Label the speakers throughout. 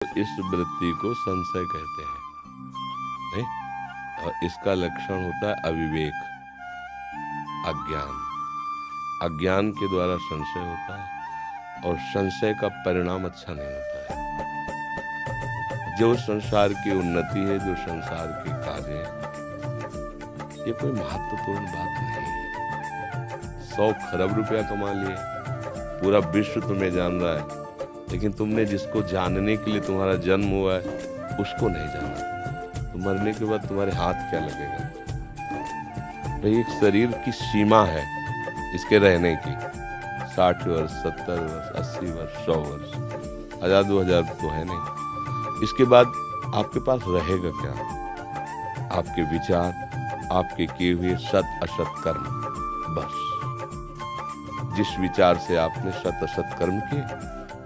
Speaker 1: इस वृत्ति को संशय कहते हैं, नहीं? और इसका लक्षण होता है अविवेक, अज्ञान। अज्ञान के द्वारा संशय होता है और संशय का परिणाम अच्छा नहीं होता है। जो संसार की उन्नति है, जो संसार के कार्य है, ये कोई महत्वपूर्ण बात नहीं है। 100 खरब रुपया कमा लिए, पूरा विश्व तुम्हें जान रहा है, लेकिन तुमने जिसको जानने के लिए तुम्हारा जन्म हुआ है उसको नहीं जाना। तो मरने के बाद तुम्हारे हाथ क्या लगेगा? भाई, एक शरीर की सीमा है इसके रहने की, 60 वर्ष, 70 वर्ष, 80 वर्ष, 100 वर्ष, 1000 2000 तो है नहीं। इसके बाद आपके पास रहेगा क्या? आपके विचार, आपके किए हुए सत असत कर्म, बस। जिस विचार से आपने सत असत कर्म किए,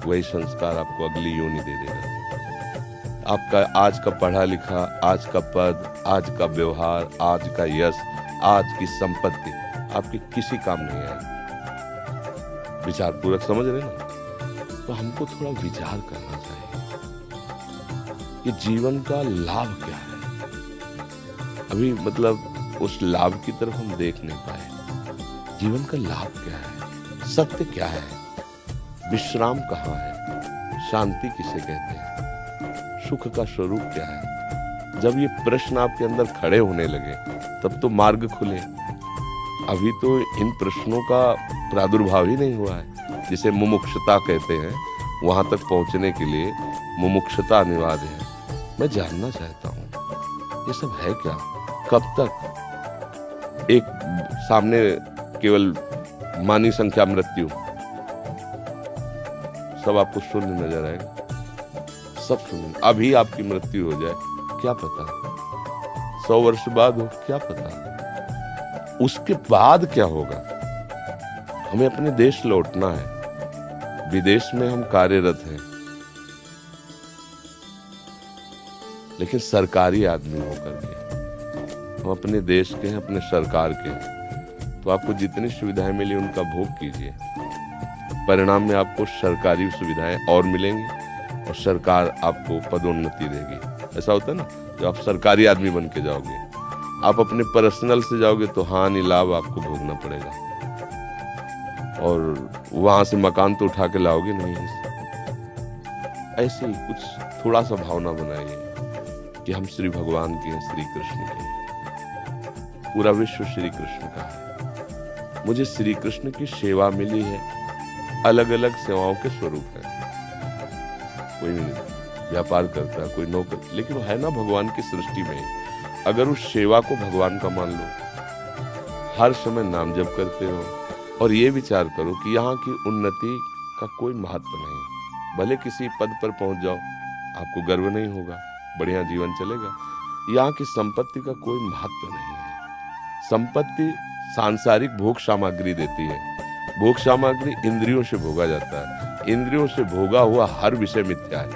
Speaker 1: वही संस्कार आपको अगली योनि दे देगा। आपका आज का पढ़ा लिखा, आज का पद, आज का व्यवहार, आज का यश, आज की संपत्ति आपके किसी काम नहीं आएगी। विचार पूर्वक समझ रहे ना? तो हमको थोड़ा विचार करना चाहिए कि जीवन का लाभ क्या है। अभी मतलब उस लाभ की तरफ हम देख नहीं पाए। जीवन का लाभ क्या है? सत्य क्या है? विश्राम कहाँ है? शांति किसे कहते हैं? सुख का स्वरूप क्या है? जब ये प्रश्न आपके अंदर खड़े होने लगे तब तो मार्ग खुले। अभी तो इन प्रश्नों का प्रादुर्भाव ही नहीं हुआ है। जिसे मुमुक्षुता कहते हैं, वहां तक पहुंचने के लिए मुमुक्षुता अनिवार्य है। मैं जानना चाहता हूं ये सब है क्या? कब तक? एक सामने केवल मानी संख्या मृत्यु, सब आपको शून्य नजर आएगा, सब शून्य। अभी आपकी मृत्यु हो जाए, क्या पता? 100 वर्ष बाद हो, क्या पता? उसके बाद क्या होगा? हमें अपने देश लौटना है। विदेश में हम कार्यरत हैं, लेकिन सरकारी आदमी होकर के हम अपने देश के हैं, अपने सरकार के हैं। तो आपको जितनी सुविधाएं मिली उनका भोग कीजिए। परिणाम में आपको सरकारी सुविधाएं और मिलेंगी और सरकार आपको पदोन्नति देगी। ऐसा होता है ना, जब आप सरकारी आदमी बन के जाओगे, आप अपने पर्सनल से जाओगे तो हानि लाभ आपको भोगना पड़ेगा। और वहां से मकान तो उठा के लाओगे नहीं। ऐसे ही कुछ थोड़ा सा भावना बनाइए कि हम श्री भगवान के हैं, श्री कृष्ण के हैं। पूरा विश्व श्री कृष्ण का है। मुझे श्री कृष्ण की सेवा मिली है। अलग अलग सेवाओं के स्वरूप है। कोई व्यापार करता है, कोई नौकर, लेकिन वो है ना भगवान की सृष्टि में। अगर उस सेवा को भगवान का मान लो, हर समय नाम जप करते हो और ये विचार करो कि यहाँ की उन्नति का कोई महत्व नहीं। भले किसी पद पर पहुंच जाओ, आपको गर्व नहीं होगा, बढ़िया जीवन चलेगा। यहाँ की संपत्ति का कोई महत्व नहीं है। संपत्ति सांसारिक भोग सामग्री देती है। भोग सामग्री इंद्रियों से भोगा जाता है। इंद्रियों से भोगा हुआ हर विषय मिथ्या है,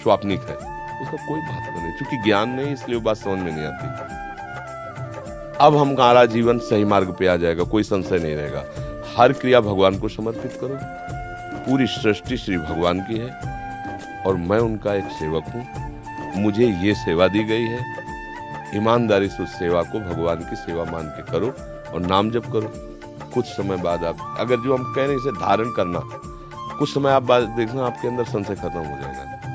Speaker 1: स्वाप्निक है, उसका कोई महत्व नहीं। क्योंकि ज्ञान नहीं, इसलिए वो बात समझ में नहीं आती। अब हमारा जीवन सही मार्ग पे आ जाएगा, कोई संशय नहीं रहेगा। हर क्रिया भगवान को समर्पित करो। पूरी सृष्टि श्री भगवान की है और मैं उनका एक सेवक हूँ। मुझे ये सेवा दी गई है। ईमानदारी से उस सेवा को भगवान की सेवा मान के करो और नाम जप करो। कुछ समय बाद आप, अगर जो हम कह रहे हैं इसे धारण करना, कुछ समय आप बाद देखना आपके अंदर संशय खत्म हो जाएगा।